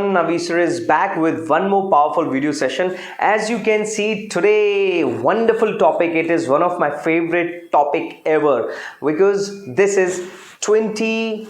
Navisar is back with one more powerful video session. As you can see today, wonderful topic. It is one of my favorite topic ever because this is 20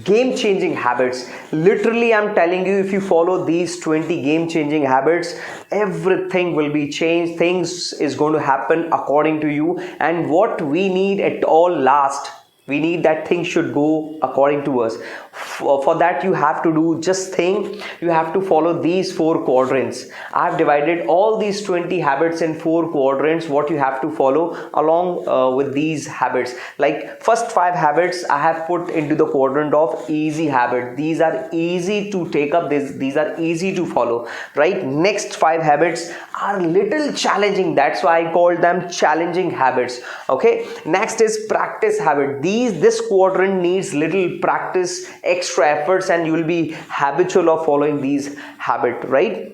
game changing habits. Literally, I'm telling you, if you follow these 20 game changing habits, everything will be changed. Things is going to happen according to you, and what we need at all last, we need that things should go according to us. For that, you have to do just thing, you have to follow these 4 quadrants. I've divided all these 20 habits in 4 quadrants, what you have to follow along with these habits. Like first 5 habits I have put into the quadrant of easy habit. These are easy to take up, these are easy to follow, right? Next 5 habits are little challenging, that's why I call them challenging habits. Okay, next is practice habit. This quadrant needs little practice, extra efforts, and you will be habitual of following these habit, right?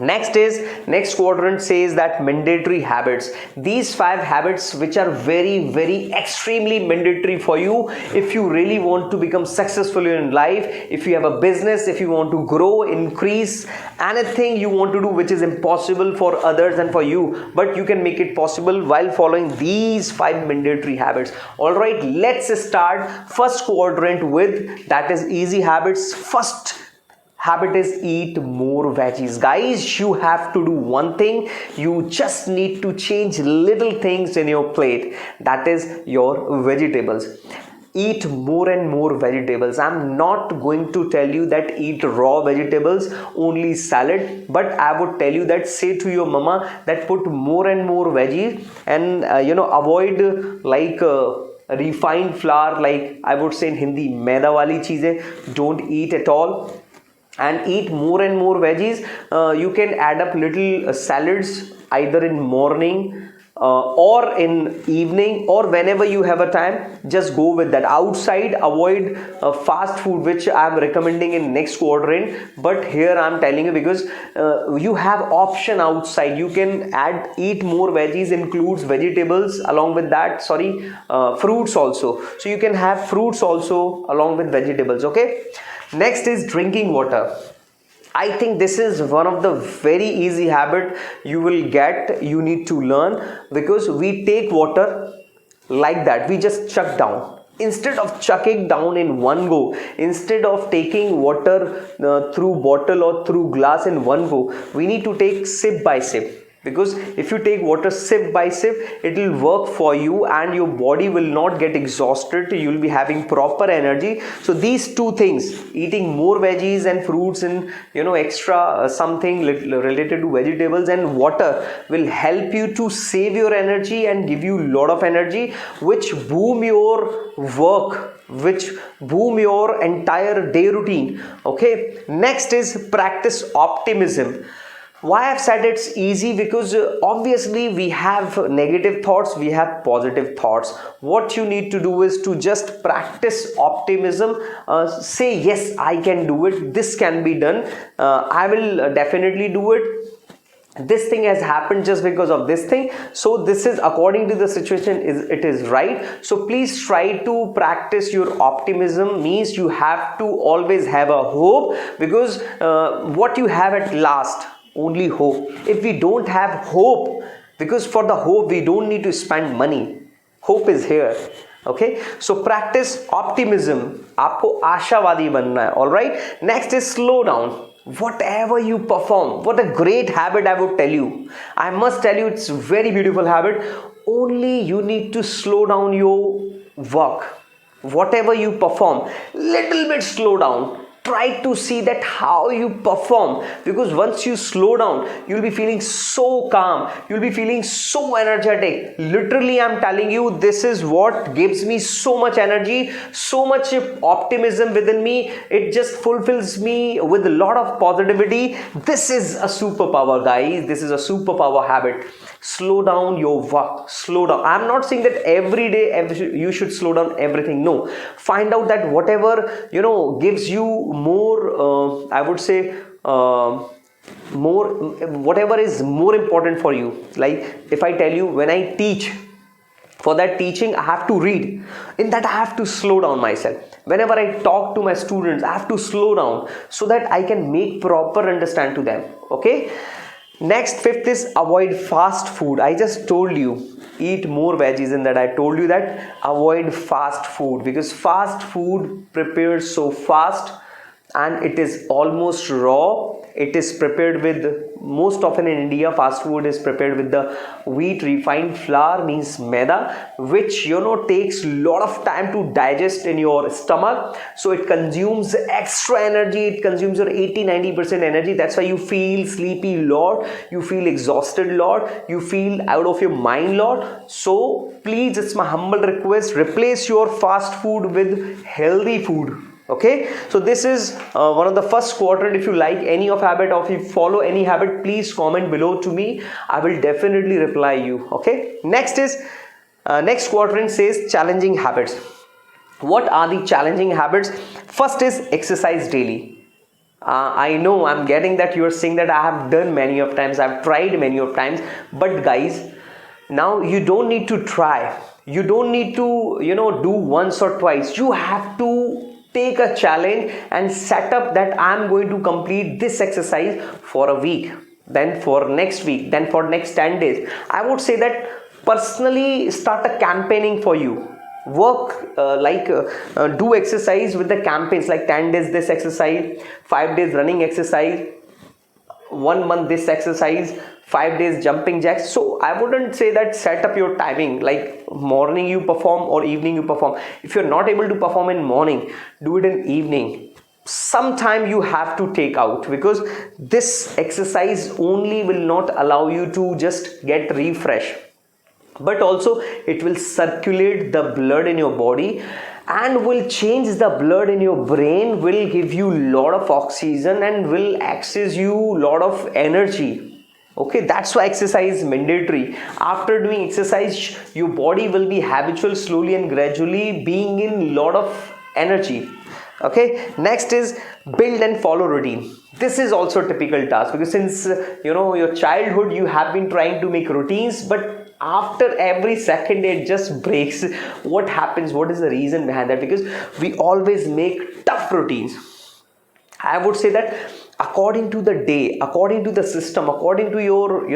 Next quadrant says that mandatory habits. These 5 habits which are very extremely mandatory for you if you really want to become successful in life, if you have a business, if you want to grow, increase, anything you want to do which is impossible for others and for you, but you can make it possible while following these 5 mandatory habits. All right, let's start first quadrant with, that is easy habits. First habit is eat more veggies. Guys, you have to do one thing, you just need to change little things in your plate, that is your vegetables. Eat more and more vegetables. I'm not going to tell you that eat raw vegetables, only salad, but I would tell you that say to your mama that put more and more veggies, and avoid like refined flour, like I would say in Hindi maida wali cheeze, don't eat at all, and eat more and more veggies. You can add up little salads either in morning or in evening, or whenever you have a time, just go with that. Outside, avoid fast food, which I'm recommending in next quadrant, but here I'm telling you because you have option outside. You can eat more veggies, includes vegetables along with that, fruits also, so you can have fruits also along with vegetables. Okay, next is drinking water. I think this is one of the very easy habit you need to learn, because we take water like that, we just chuck down. Instead of chucking down in one go, instead of taking water through bottle or through glass in one go, we need to take sip by sip. Because if you take water sip by sip, it will work for you and your body will not get exhausted, you will be having proper energy. So these 2 things, eating more veggies and fruits and extra something related to vegetables and water, will help you to save your energy and give you a lot of energy, which boom your work, which boom your entire day routine. Okay, next is practice optimism. Why I've said it's easy? Because obviously we have negative thoughts, we have positive thoughts. What you need to do is to just practice optimism. Say yes, I can do it, this can be done, I will definitely do it. This thing has happened just because of this thing, so this is according to the situation, it is right. So please try to practice your optimism. Means you have to always have a hope, because what you have at last, only hope. If we don't have hope, because for the hope we don't need to spend money, hope is here. Okay, so practice optimism, आपको आशावादी बनना है. All right, next is slow down. Whatever you perform, what a great habit I would tell you. I must tell you, it's very beautiful habit. Only you need to slow down your work. Whatever you perform, little bit slow down. Try to see that how you perform, because once you slow down, you'll be feeling so calm, you'll be feeling so energetic. Literally, I'm telling you, this is what gives me so much energy, so much optimism within me. It just fulfills me with a lot of positivity. This is a superpower, guys. This is a superpower habit. Slow down your work. Slow down. I'm not saying that every day you should slow down everything. No, find out that whatever gives you more, I would say more, whatever is more important for you. Like if I tell you, when I teach, for that teaching I have to read, in that I have to slow down myself. whenever I talk to my students, I have to slow down so that I can make proper understand to them. Okay. Next, fifth is avoid fast food. I just told you, eat more veggies, and that I told you that avoid fast food, because fast food prepares so fast and it is almost raw. It is prepared with, most often in India, fast food is prepared with the wheat refined flour, means maida, which takes a lot of time to digest in your stomach. So it consumes extra energy, it consumes your 80-90% energy. That's why you feel sleepy lot, you feel exhausted lot, you feel out of your mind lot. So please, it's my humble request, replace your fast food with healthy food. Okay, so this is one of the first quadrant. If you like any of habit, or if you follow any habit, please comment below to me. I will definitely reply you. Okay, next is next quadrant says challenging habits. What are the challenging habits? First is exercise daily. I know I'm getting that you are saying that I have done many of times, I've tried many of times, but guys, now you don't need to try, you don't need to do once or twice. You have to take a challenge and set up that I'm going to complete this exercise for a week, then for next week, then for next 10 days. I would say that personally start a campaigning for you. Work do exercise with the campaigns, like 10 days this exercise, 5 days running exercise, 1 month this exercise, 5 days jumping jacks. So I wouldn't say that set up your timing like morning you perform or evening you perform. If you're not able to perform in morning, do it in evening. Sometime you have to take out, because this exercise only will not allow you to just get refresh, but also it will circulate the blood in your body and will change the blood in your brain, will give you lot of oxygen and will access you lot of energy. Okay, that's why exercise is mandatory. After doing exercise, your body will be habitual, slowly and gradually being in lot of energy. Okay, next is build and follow routine. This is also a typical task, because since your childhood you have been trying to make routines, but after every second day it just breaks. What happens? What is the reason behind that? Because we always make tough routines. I would say that according to the day, according to the system, according to your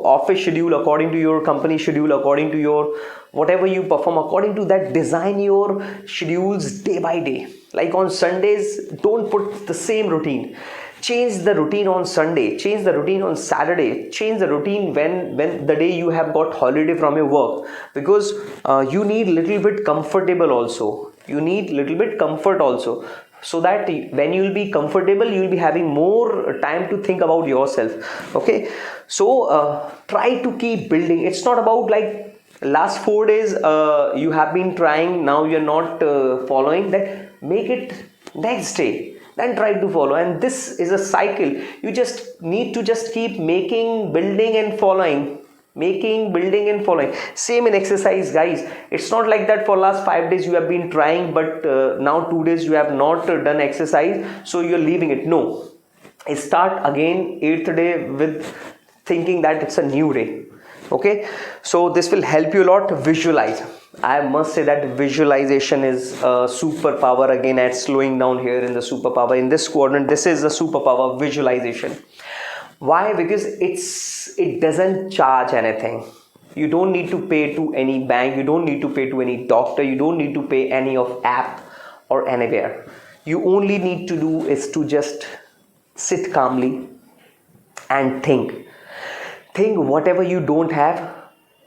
office schedule, according to your company schedule, according to your whatever you perform, according to that, design your schedules day by day. Like on Sundays, don't put the same routine. Change the routine on Sunday, change the routine on Saturday, change the routine when the day you have got holiday from your work, because you need little bit comfortable also, you need little bit comfort also, so that when you will be comfortable, you will be having more time to think about yourself. Okay, so try to keep building. It's not about like last 4 days you have been trying, now you're not following that, make it next day, then try to follow. And this is a cycle. You just need to just keep making, building and following, making, building and following. Same in exercise, guys. It's not like that for last 5 days you have been trying, but now 2 days you have not done exercise, so you're leaving it. No, start again 8th day with thinking that it's a new day. Okay, so this will help you a lot. Visualize. I must say that visualization is a superpower. Again, at slowing down here in the superpower, in this quadrant, this is the superpower, visualization. Why? Because it doesn't charge anything. You don't need to pay to any bank, you don't need to pay to any doctor, you don't need to pay any of app or anywhere. You only need to do is to just sit calmly and think whatever you don't have,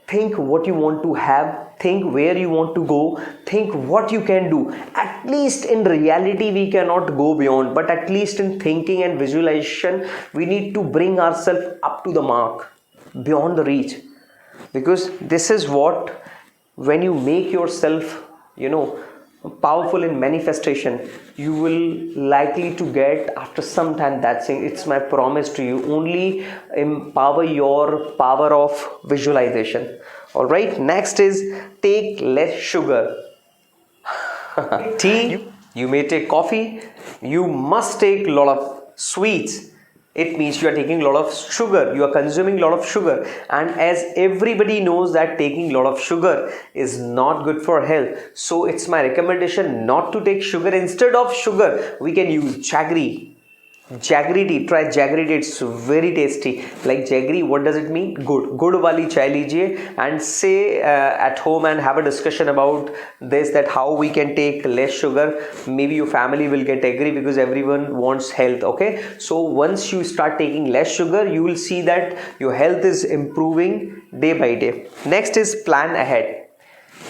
think what you want to have, think where you want to go, think what you can do. At least in reality we cannot go beyond, but at least in thinking and visualization we need to bring ourselves up to the mark, beyond the reach. Because this is what, when you make yourself powerful in manifestation, you will likely to get after some time that thing. It's my promise to you. Only empower your power of visualization. All right, next is take less sugar. Tea, you may take coffee, you must take a lot of sweets. it means you are taking a lot of sugar, you are consuming a lot of sugar. And as everybody knows that taking a lot of sugar is not good for health, so it's my recommendation not to take sugar. Instead of sugar, we can use jaggery. Jaggery tea, try jaggery tea, it's very tasty. Like jaggery, what does it mean? Good wali chai lijiye and say at home and have a discussion about this, that how we can take less sugar. Maybe your family will get agree because everyone wants health. Okay, so once you start taking less sugar, you will see that your health is improving day by day. Next is plan ahead.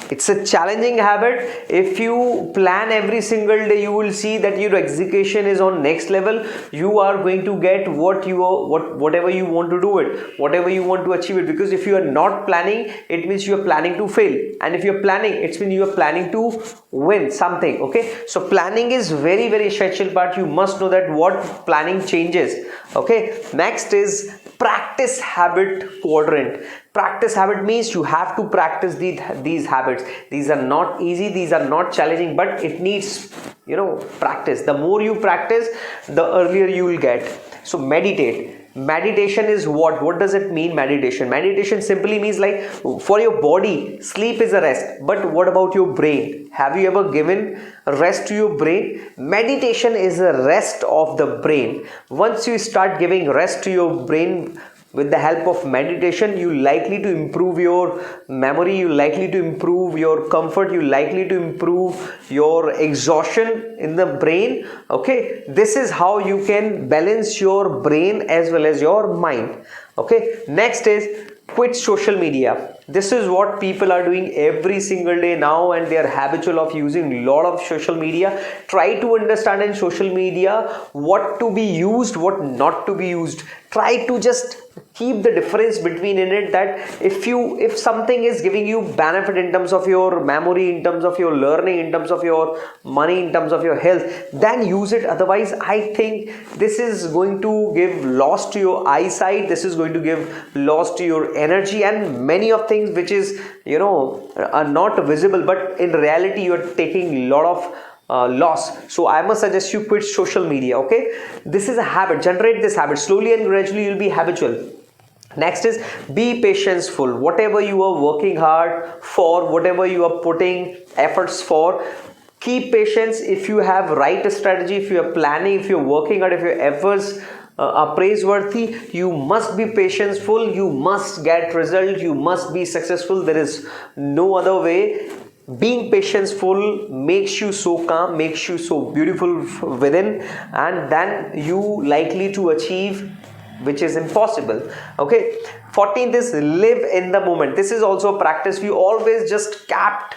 It's a challenging habit. If you plan every single day, you will see that your execution is on next level. You are going to get whatever you want to do it, whatever you want to achieve it. Because if you are not planning, it means you are planning to fail. And if you are planning, it means you are planning to win something. Okay, so planning is very, very essential part. You must know that what planning changes. Okay, next is practice habit quadrant. Practice habit means you have to practice these habits. These are not easy, these are not challenging, but it needs, practice. The more you practice, the earlier you will get. So meditate. Meditation is what does it mean? Meditation simply means, like, for your body, sleep is a rest, but what about your brain? Have you ever given rest to your brain? Meditation is a rest of the brain. Once you start giving rest to your brain with the help of meditation, you likely to improve your memory, you likely to improve your comfort, you likely to improve your exhaustion in the brain. Okay, this is how you can balance your brain as well as your mind. Okay, next is quit social media. This is what people are doing every single day now, and they are habitual of using a lot of social media. Try to understand in social media what to be used, what not to be used. Try to just keep the difference between in it, that if something is giving you benefit in terms of your memory, in terms of your learning, in terms of your money, in terms of your health, then use it. Otherwise, I think this is going to give loss to your eyesight, this is going to give loss to your energy, and many of things which is are not visible, but in reality you are taking a lot of loss. So I must suggest you quit social media. Okay, this is a habit. Generate this habit slowly and gradually, you'll be habitual. Next is be patientful. Whatever you are working hard for, whatever you are putting efforts for, keep patience. If you have right strategy, if you are planning, if you're working hard, if your efforts are praiseworthy, you must be patientful, you must get result, you must be successful. There is no other way. Being patientful makes you so calm, makes you so beautiful within, and then you likely to achieve which is impossible. Okay, 14th is live in the moment. This is also a practice. We always just kept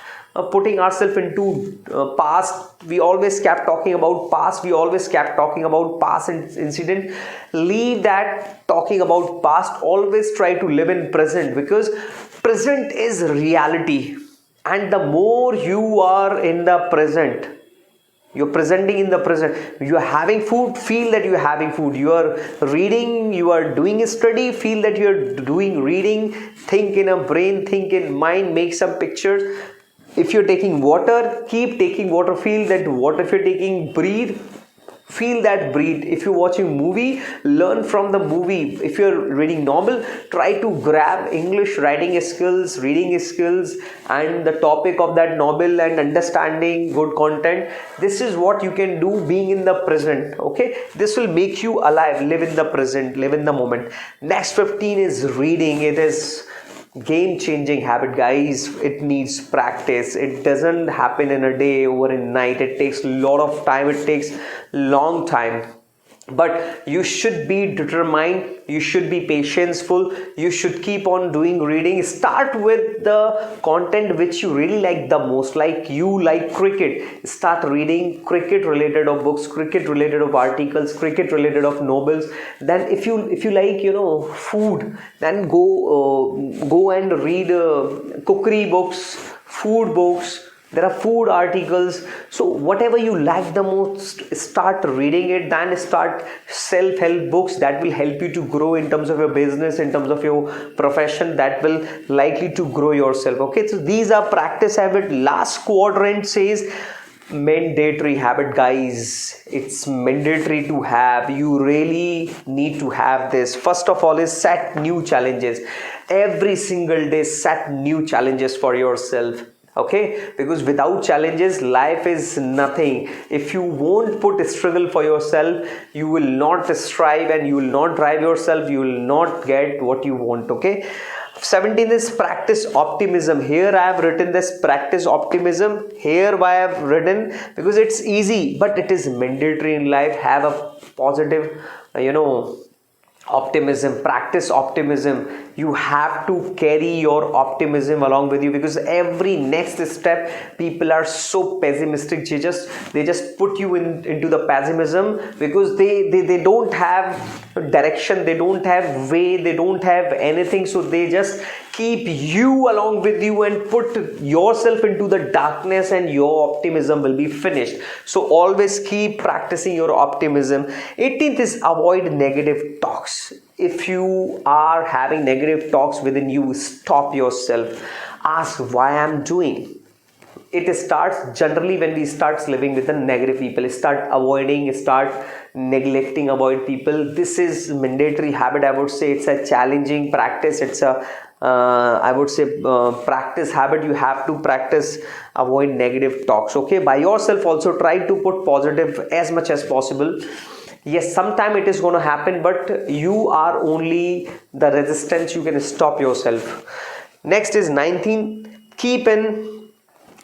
putting ourselves into past. We always kept talking about past, we always kept talking about past incident. Leave that talking about past, always try to live in present, because present is reality. And the more you are in the present, you're presenting in the present, you are having food, feel that you are having food. You are reading, you are doing a study, feel that you are doing reading. Think in a brain, think in mind, make some pictures. If you're taking water, keep taking water, feel that water. If you're taking breathe, feel that breathe. If you're watching movie, learn from the movie. If you're reading novel, try to grab English writing skills, reading skills, and the topic of that novel, and understanding good content. This is what you can do being in the present. Okay, this will make you alive. Live in the present, live in the moment. Next 15 is reading. It is game-changing habit, guys. It needs practice. It doesn't happen in a day, over a night. It takes a lot of time, it takes long time, but you should be determined, you should be patientful, you should keep on doing reading. Start with the content which you really like the most. Like you like cricket, start reading cricket related of books, cricket related of articles, cricket related of novels. Then if you like food, then go and read cookery books, food books. There are food articles. So whatever you like the most, start reading it. Then start self-help books that will help you to grow in terms of your business, in terms of your profession, that will likely to grow yourself. Okay, so these are practice habit. Last quadrant says Mandatory habit, guys. It's mandatory to have. You really need to have this. First of all is set new challenges. Every single day set new challenges for yourself. Okay, because without challenges life is nothing. If you won't put a struggle for yourself, you will not strive and you will not drive yourself, you will not get what you want. Okay, 17 is practice optimism. Here I have written this practice optimism. Here why I have written, because it's easy but it is mandatory in life. Have a positive optimism, practice optimism. You have to carry your optimism along with you, because every next step people are so pessimistic. They just put you into the pessimism, because they don't have direction, they don't have way, they don't have anything, so they just keep you along with you and put yourself into the darkness, and your optimism will be finished. So always keep practicing your optimism. 18th is avoid negative talks. If you are having negative talks within you, stop yourself. Ask why I'm doing. It starts generally when we start living with the negative people. Start avoiding, start neglecting, avoid people. This is mandatory habit. I would say it's a challenging practice. It's a practice habit. You have to practice avoid negative talks. Okay, by yourself also try to put positive as much as possible. Yes, sometime it is going to happen, but you are only the resistance. You can stop yourself. Next is 19, keep in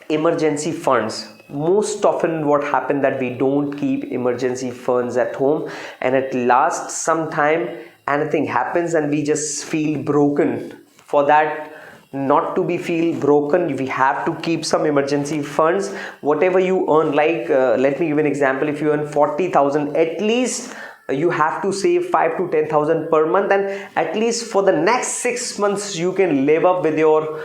emergency funds. Most often what happens that we don't keep emergency funds at home, and at last sometime anything happens and we just feel broken. For that not to be feel broken, we have to keep some emergency funds. Whatever you earn, like let me give an example. If you earn 40,000, at least you have to save 5 to 10,000 per month, and at least for the next 6 months you can live up with your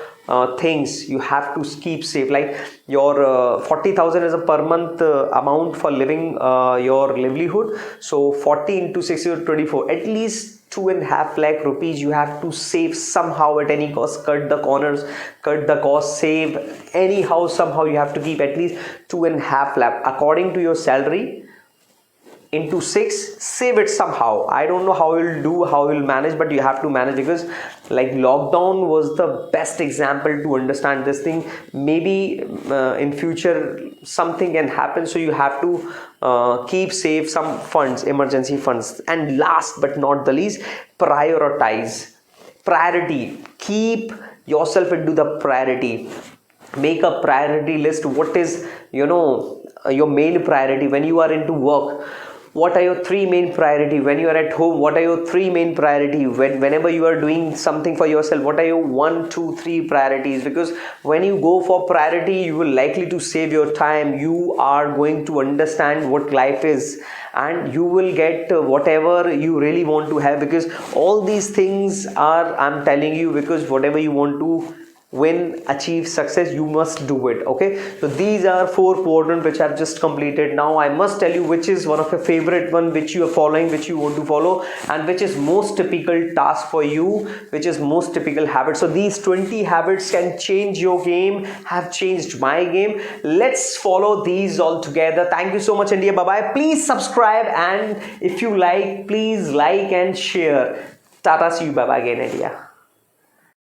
things. You have to keep safe. Like your 40,000 is a per month amount for living your livelihood. So 40 into 6 is 24. At least 2.5 lakh rupees you have to save somehow at any cost. Cut the corners, cut the cost, save anyhow, somehow you have to keep at least 2.5 lakh according to your salary into 6. Save it somehow. I don't know how you'll do, how you'll manage, but you have to manage, because like lockdown was the best example to understand this thing. Maybe in future something can happen, so you have to keep save some funds, emergency funds. And last but not the least, prioritize. Priority. Keep yourself into the priority. Make a priority list. What is your main priority when you are into work? What are your 3 main priority? When you are at home, what are your 3 main priority? Whenever you are doing something for yourself, what are your 1, 2, 3 priorities? Because when you go for priority, you will likely to save your time. You are going to understand what life is, and you will get whatever you really want to have, because all these things are, I'm telling you, because whatever you want to win, achieve success, you must do it. Okay, so these are 4 quadrants which I've just completed. Now I must tell you which is one of your favorite one, which you are following, which you want to follow, and which is most typical task for you, which is most typical habit. So these 20 habits can change your game, have changed my game. Let's follow these all together. Thank you so much, India. Bye bye. Please subscribe, and if you like, please like and share. Tata, see you. Bye bye again, India.